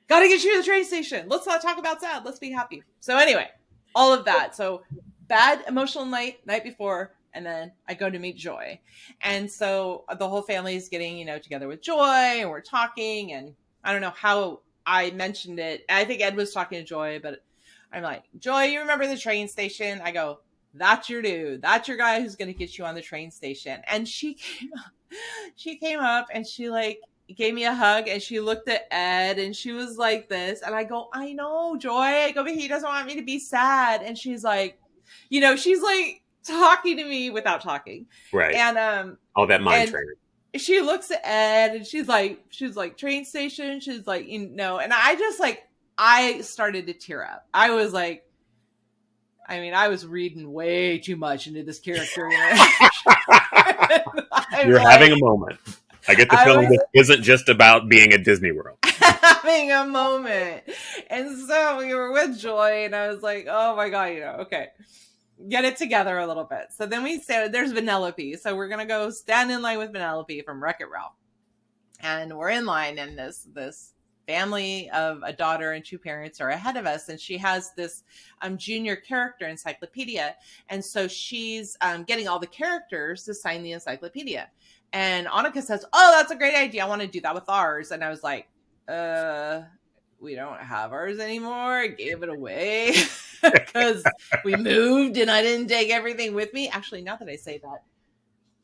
got to get you to the train station. Let's not talk about sad. Let's be happy. So anyway, all of that. So bad emotional night before, and then I go to meet Joy. And so the whole family is getting, together with Joy, and we're talking, and I don't know how I mentioned it. I think Ed was talking to Joy, but I'm like, Joy, you remember the train station? I go, that's your dude. That's your guy who's going to get you on the train station. And she came up and she gave me a hug, and she looked at Ed, and she was like this. And I go, I know, Joy. I go, but he doesn't want me to be sad. And she's like, she's like talking to me without talking. Right. And all that mind training. She looks at Ed, and she's like, train station. She's like, and I just I started to tear up. I was like, I was reading way too much into this character. You're having a moment. I get the feeling this isn't just about being at Disney World. Having a moment. And so we were with Joy, and I was like, oh my God, okay, get it together a little bit. So then we said, there's Vanellope. So we're going to go stand in line with Vanellope from Wreck-It Ralph. And we're in line, and this family of a daughter and two parents are ahead of us, and she has this junior character encyclopedia, and so she's getting all the characters to sign the encyclopedia. And Annika says, "Oh, that's a great idea. I want to do that with ours." And I was like, we don't have ours anymore. I gave it away because we moved and I didn't take everything with me. Actually, now that I say that,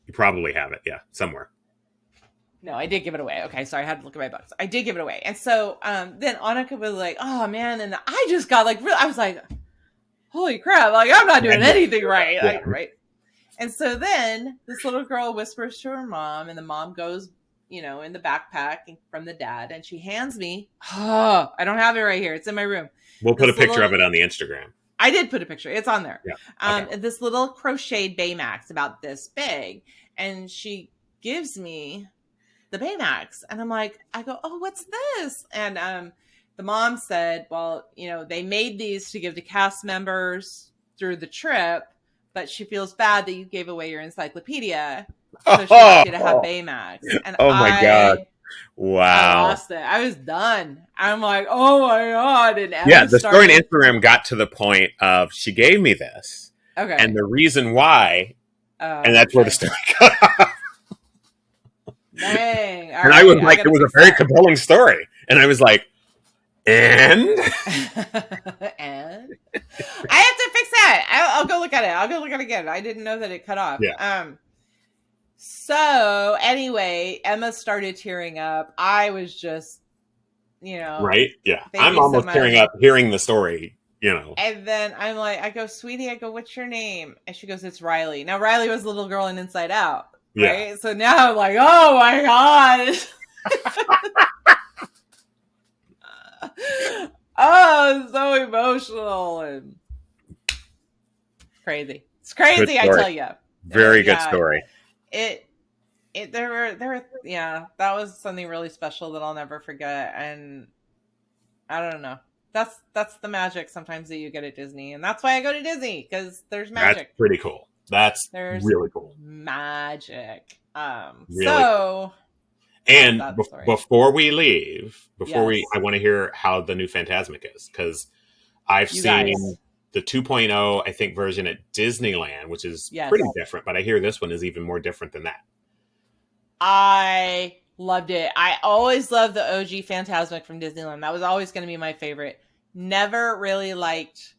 You probably have it, yeah, somewhere. no, I did give it away. Okay, sorry, I had to look at my box. I did give it away. And so then Annika was like, "Oh man," and I just got like real. I was like, "Holy crap! Like I'm not doing anything right, like, right?" And so then this little girl whispers to her mom, and the mom goes, in the backpack from the dad, and she hands me. Oh, I don't have it right here. It's in my room. We'll put a picture of it on the Instagram. I did put a picture. It's on there. Yeah. Okay. This little crocheted Baymax about this big, and she gives me the Baymax, and I'm like, I go, "Oh, what's this?" And the mom said, "Well, they made these to give to cast members through the trip, but she feels bad that you gave away your encyclopedia, so she wants you to have Baymax." And oh my God. Wow. I lost it. I was done. I'm like, "Oh my God." And yeah, the story on Instagram got to the point of she gave me this. Okay. And the reason why, and that's where the story got off. Dang. And I was like, it was a very compelling story. And I was like, and? And? I have to fix that. I'll go look at it. I'll go look at it again. I didn't know that it cut off. Yeah. So anyway, Emma started tearing up. I was just, right? Yeah. I'm almost tearing up hearing the story, And then I'm like, I go, "Sweetie," "what's your name?" And she goes, "It's Riley." Now, Riley was the little girl in Inside Out. Right? Yeah. So now I'm like, oh my God. Oh, so emotional and crazy. It's crazy, I tell you. Very good story. There were, that was something really special that I'll never forget. And I don't know. That's the magic sometimes that you get at Disney. And that's why I go to Disney, because there's magic. That's pretty cool. There's really cool. Magic. Really so. And before we leave, I want to hear how the new Fantasmic is, because I've seen the 2.0, I think, version at Disneyland, which is pretty different, but I hear this one is even more different than that. I loved it. I always loved the OG Fantasmic from Disneyland. That was always going to be my favorite. Never really liked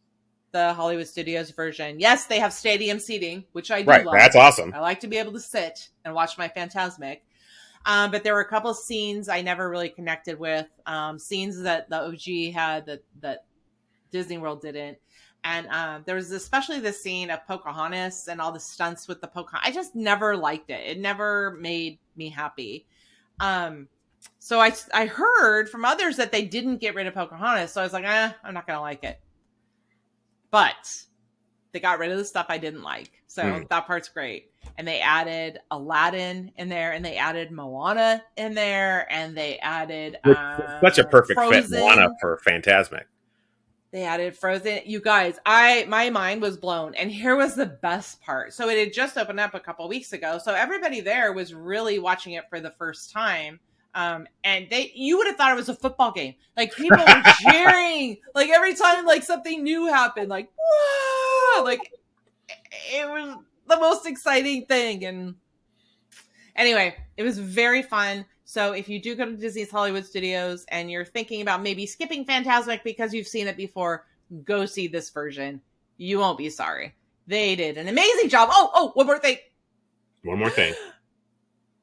the Hollywood Studios version. Yes, they have stadium seating, which I do love. That's awesome. I like to be able to sit and watch my Fantasmic. But there were a couple of scenes I never really connected with. Scenes that the OG had that Disney World didn't. And there was especially the scene of Pocahontas and all the stunts with the Pocahontas. I just never liked it. It never made me happy. So I heard from others that they didn't get rid of Pocahontas. So I was like, I'm not going to like it. But they got rid of the stuff I didn't like. So that part's great. And they added Aladdin in there, and they added Moana in there, and they added such a perfect Frozen. Fit Moana for Fantasmic. They added Frozen. You guys, my mind was blown. And here was the best part. So it had just opened up a couple weeks ago. So everybody there was really watching it for the first time. And you would have thought it was a football game. Like, people were cheering, like, every time, like, something new happened, like, whoa, like, it was the most exciting thing. And anyway, it was very fun. So if you do go to Disney's Hollywood Studios and you're thinking about maybe skipping Fantasmic because you've seen it before, go see this version. You won't be sorry. They did an amazing job. Oh, one more thing. One more thing.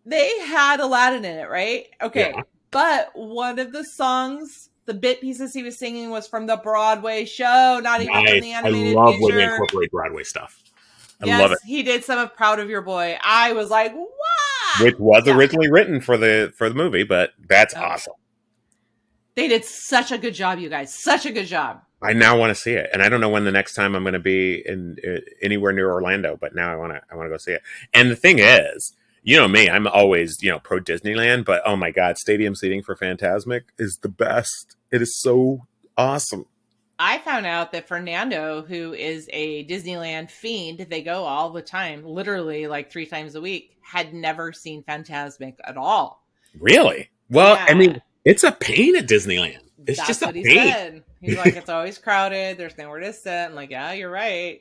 They had Aladdin in it, right? Okay. Yeah. But one of the songs, the bit pieces he was singing, was from the Broadway show, not even from the animated I love feature. when they incorporate Broadway stuff. I love it. He did some of Proud of Your Boy. I was like, what? Which was originally written for the movie, but that's awesome. They did such a good job, you guys. Such a good job. I now want to see it, and I don't know when the next time I'm going to be in anywhere near Orlando, but now I want to go see it. And the thing is, you know me, I'm always pro Disneyland, but oh my God, stadium seating for Fantasmic is the best. It is so awesome. I found out that Fernando, who is a Disneyland fiend, they go all the time, literally like 3 times a week, had never seen Fantasmic at all. Really? Well, yeah. I mean, It's a pain at Disneyland. It's just That's a what he pain. said. He's like, it's always crowded. There's nowhere to sit. I'm like, yeah, you're right.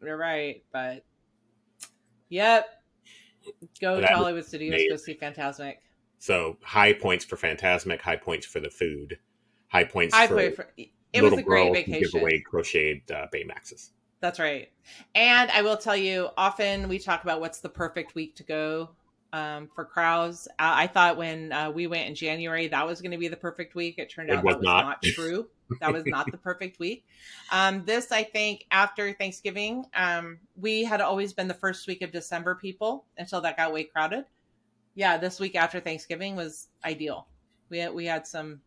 You're right. But yep, go to That was Hollywood Studios, go amazing. see Fantasmic. So high points for Fantasmic, high points for the food, high points I for put for it was little a great girls who give vacation. away crocheted Baymaxes. That's right. And I will tell you, often we talk about what's the perfect week to go for crowds. I thought when we went in January, that was going to be the perfect week. It turned It out was that was not. not true. That was not the perfect week. This, I think, after Thanksgiving, we had always been the first week of December people until that got way crowded. Yeah, this week after Thanksgiving was ideal. We had some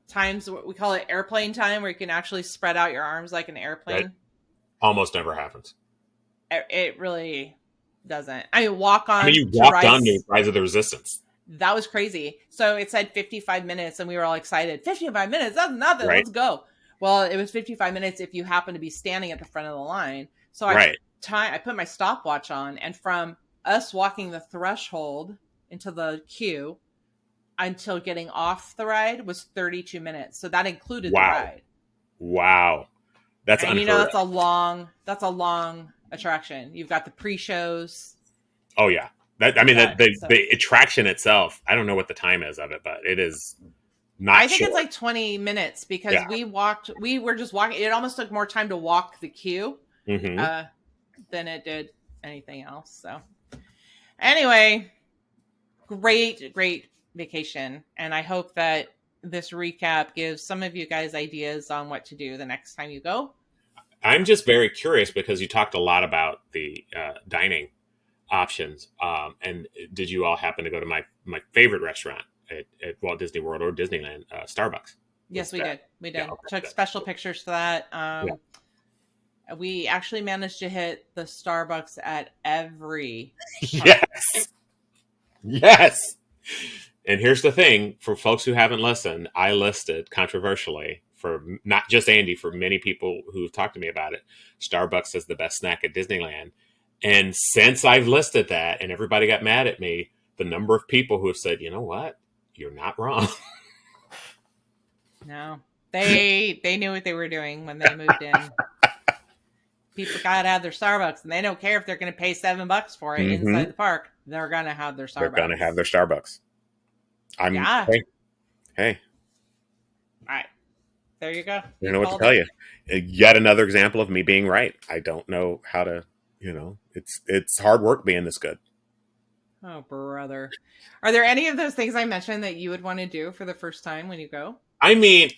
times we call it airplane time where you can actually spread out your arms like an That airplane. almost never happens. It really doesn't. I mean, walk I mean, on you to walked on the Rise. Rise of the Resistance, That was crazy. So it said 55 minutes, and we were all excited. 55 minutes? That's nothing. right? Let's go. Well, it was 55 minutes if you happen to be standing at the front of the line. So Right. I put my stopwatch on, and from us walking the threshold into the queue until getting off the ride was 32 minutes. So that included the Wow. ride. Wow. That's And unheard that's of. a long attraction. You've got the pre-shows. Oh yeah. I You've mean, got so the attraction itself. I don't know what the time is of it, but it is I not think it's short. like 20 minutes because Yeah. we were just walking. It almost took more time to walk the queue Hmm. than it did anything else. So anyway, great vacation. And I hope that this recap gives some of you guys ideas on what to do the next time you go. I'm just very curious because you talked a lot about the dining options. And did you all happen to go to my favorite restaurant at Walt Disney World or Disneyland, Starbucks? Yes, Was we that? did. We Yeah. did. Okay. Took special pictures for that. Yeah. We actually managed to hit the Starbucks at every park. Yes. Yes. And here's the thing for folks who haven't listened, I listed controversially for not just Andee, for many people who've talked to me about it, Starbucks is the best snack at Disneyland. And since I've listed that and everybody got mad at me, the number of people who have said, you know what, you're not wrong. No, they knew what they were doing when they moved in. People gotta have their Starbucks, and they don't care if they're going to pay $7 for it inside Hmm. the park. They're gonna have their They're going to have Starbucks. their Starbucks. Yeah. Hey, hey, All right. There you go. I don't You know what to called tell it. you. Yet another example of me being right. I don't know how to, it's hard work being this good. Oh, brother. Are there any of those things I mentioned that you would want to do for the first time when you go? I mean,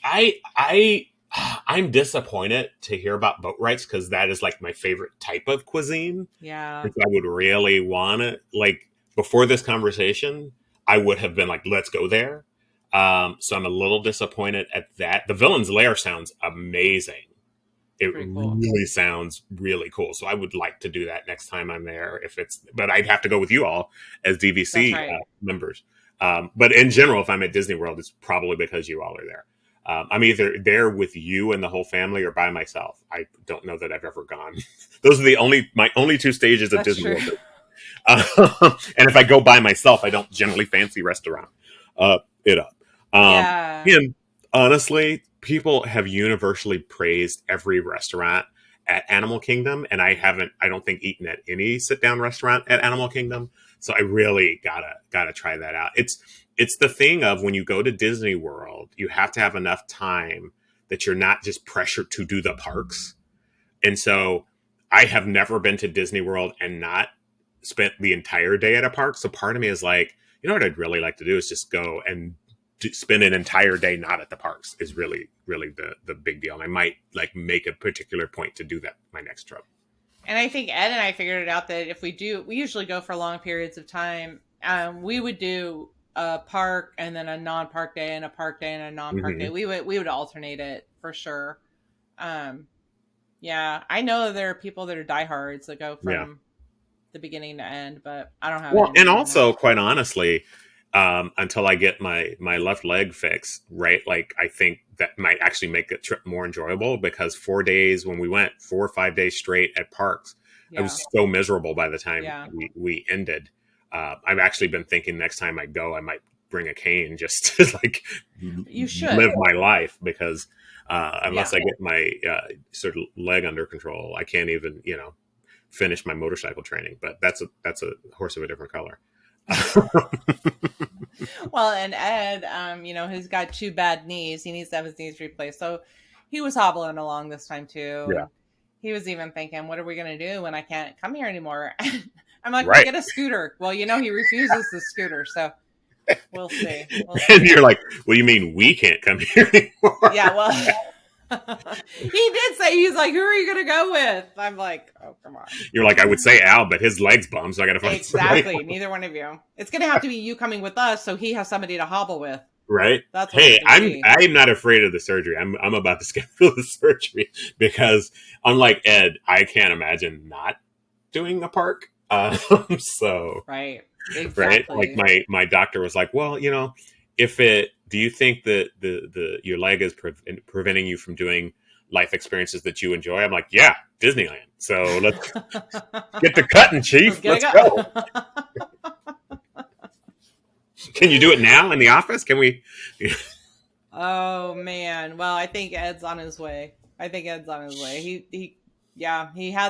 I'm disappointed to hear about boat rides because that is like my favorite type of cuisine. Yeah. And so I would really want to like before this conversation, I would have been like, let's go there. So I'm a little disappointed at that. The Villain's Lair sounds amazing. It's It pretty cool. really sounds really cool. So I would like to do that next time I'm there. But I'd have to go with you all as That's DVC right. members. But in general, if I'm at Disney World, it's probably because you all are there. I'm either there with you and the whole family or by myself. I don't know that I've ever gone. Those are my only two stages of That's Disney true. World. And if I go by myself, I don't generally fancy restaurant it up. Yeah. And honestly, people have universally praised every restaurant at Animal Kingdom, and I don't think eaten at any sit down restaurant at Animal Kingdom. So I really gotta try that out. It's the thing of when you go to Disney World, you have to have enough time that you're not just pressured to do the parks. And so I have never been to Disney World and not spent the entire day at a park. So part of me is like, you know what I'd really like to do is just go and spend an entire day not at the parks is really the big deal. And I might like make a particular point to do that my next trip. And I think Ed and I figured it out that if we usually go for long periods of time. We would do a park and then a non-park day and a park day and a non-park day. Hmm. We would alternate it for sure. Um, yeah, I know there are people that are diehards that go Yeah. from the beginning to end, but I don't have it Well, in and me anymore. also, quite honestly, until I get my left leg fixed, right? Like, I think that might actually make the trip more enjoyable because 4 days when we went 4 or 5 days straight at parks, I Yeah, was so miserable by the time yeah. we ended. I've actually been thinking next time I go, I might bring a cane just to like You should. live my life, because unless Yeah. I get my sort of leg under control, I can't even, finish my motorcycle training. But that's a horse of a different color. Well, and Ed, he's got 2 bad knees. He needs to have his knees replaced. So he was hobbling along this time too. Yeah. And he was even thinking, what are we going to do when I can't come here anymore? I'm like, Right. we'll get a scooter. Well, he refuses the scooter. So we'll see. And you're like, well, you mean we can't come here anymore? Yeah, well, he did say, he's like, who are you going to go with? I'm like, oh, come on. You're like, I would say Al, but his leg's bummed, so I got to find Exactly. somebody. Neither one of you. It's going to have to be you coming with us, so he has somebody to hobble with. Right. That's what hey, it's gonna be. I'm not afraid of the surgery. I'm about to schedule the surgery because, unlike Ed, I can't imagine not doing a park. So Right. right, Exactly. like my doctor was like, well, do you think that the your leg is preventing you from doing life experiences that you enjoy? I'm like, yeah, Disneyland. So let's get to cutting, Chief. Let's go. Can you do it now in the office? Can we? Oh man. Well, I think Ed's on his way. He had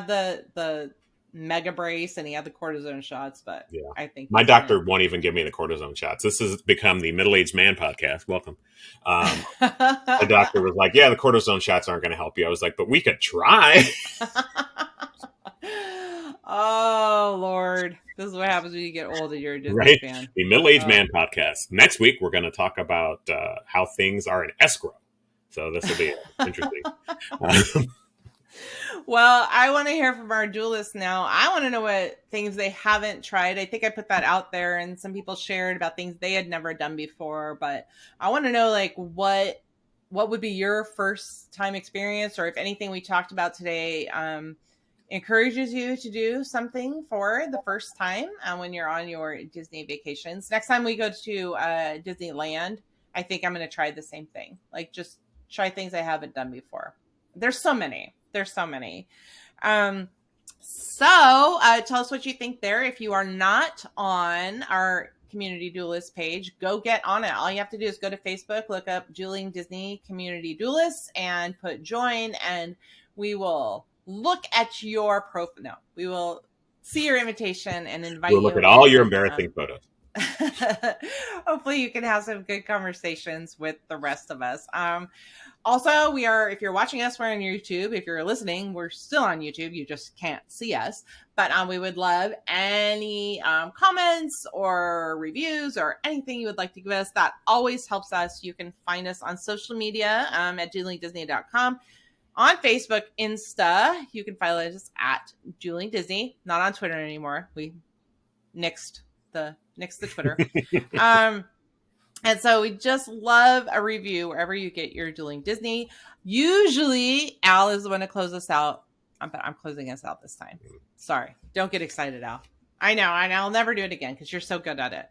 the mega brace and he had the cortisone shots, but Yeah. I think My doctor won't even give me the cortisone shots. This has become the middle-aged man podcast. Welcome. The doctor was like, yeah, the cortisone shots aren't going to help you. I was like, but we could try. Oh Lord. This is what happens when you get old and you're a Disney Right? fan. The middle-aged man podcast. Next week, we're going to talk about how things are in escrow. So this will be interesting. Well, I want to hear from our duelists now. I want to know what things they haven't tried. I think I put that out there and some people shared about things they had never done before, but I want to know like what would be your first time experience, or if anything we talked about today encourages you to do something for the first time when you're on your Disney vacations. Next time we go to Disneyland, I think I'm going to try the same thing. Like just try things I haven't done before. There's so many. So tell us what you think there. If you are not on our Community Duelist page, go get on it. All you have to do is go to Facebook, look up Dueling Disney Community Duelists and put join, and we will look at your profile. No, we will see your invitation and invite we'll you. Look at all your embarrassing photos. Hopefully you can have some good conversations with the rest of us. Also, we are, if you're watching us, we're on YouTube. If you're listening, we're still on YouTube. You just can't see us. But we would love any comments or reviews or anything you would like to give us. That always helps us. You can find us on social media at duelingdisney.com. On Facebook, Insta, you can follow us at Dueling Disney. Not on Twitter anymore. We nixed the Twitter. And so we just love a review wherever you get your Dueling Disney. Usually Al is the one to close us out, but I'm closing us out this time. Sorry. Don't get excited, Al. I know. I'll never do it again because you're so good at it.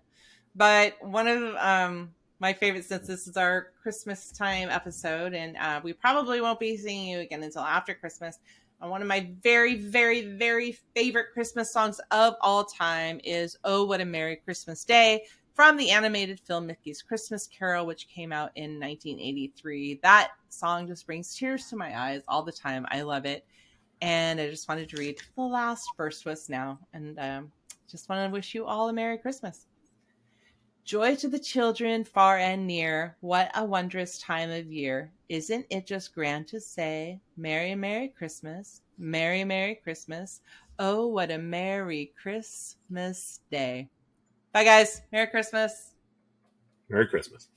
But one of my favorite, since this is our Christmas time episode, and we probably won't be seeing you again until after Christmas. One of my very, very, very favorite Christmas songs of all time is Oh, What a Merry Christmas Day, from the animated film Mickey's Christmas Carol, which came out in 1983. That song just brings tears to my eyes all the time. I love it. And I just wanted to read the last verse to us now. And just want to wish you all a Merry Christmas. Joy to the children far and near. What a wondrous time of year. Isn't it just grand to say, Merry, Merry Christmas, Merry, Merry Christmas. Oh, what a Merry Christmas Day. Bye, guys. Merry Christmas. Merry Christmas.